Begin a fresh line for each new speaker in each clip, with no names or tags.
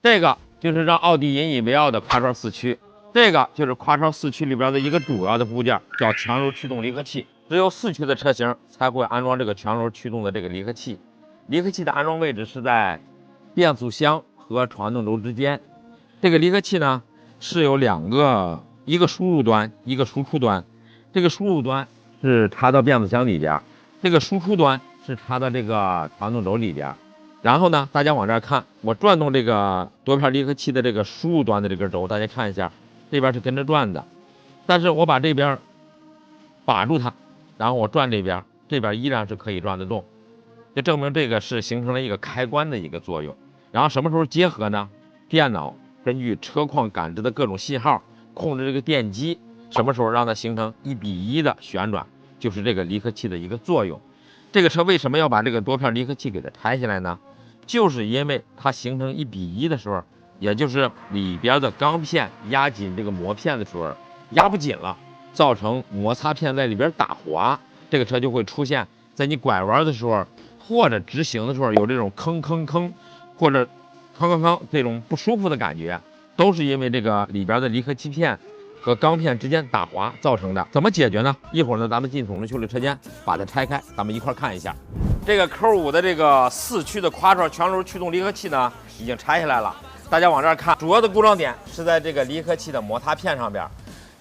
这个就是让奥迪引以为傲的夸超四驱，这个就是夸超四驱里边的一个主要的部件，叫强轴驱动离合器。只有四驱的车型才会安装这个强轴驱动的这个离合器。离合器的安装位置是在变速箱和传动轴之间。这个离合器呢是有两个，一个输入端，一个输出端。这个输入端是插到变速箱里边，这个输出端是插到这个传动轴里边。然后呢，大家往这儿看，我转动这个多片离合器的这个输入端的这根轴，大家看一下，这边是跟着转的，但是我把这边把住它，然后我转这边，这边依然是可以转得动，就证明这个是形成了一个开关的一个作用。然后什么时候结合呢？电脑根据车况感知的各种信号，控制这个电机什么时候让它形成1:1的旋转，就是这个离合器的一个作用。这个车为什么要把这个多片离合器给它拆下来呢？就是因为它形成1:1的时候，也就是里边的钢片压紧这个膜片的时候压不紧了，造成摩擦片在里边打滑，这个车就会出现在你拐弯的时候或者直行的时候有这种吭吭吭或者吭吭吭这种不舒服的感觉，都是因为这个里边的离合器片和钢片之间打滑造成的。怎么解决呢？一会儿呢，咱们进统一修理车间把它拆开，咱们一块看一下。这个 Q5的这个四驱的夸超强轴驱动离合器呢，已经拆下来了。大家往这儿看，主要的故障点是在这个离合器的摩擦片上边，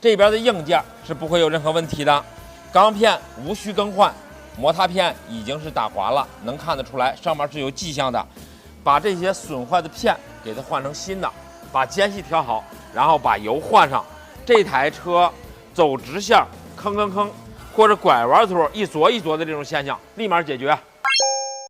这边的硬件是不会有任何问题的，钢片无需更换，摩擦片已经是打滑了，能看得出来，上面是有迹象的。把这些损坏的片给它换成新的，把间隙调好，然后把油换上。这台车走直线吭吭吭或者拐弯的时候一左一左的这种现象立马解决。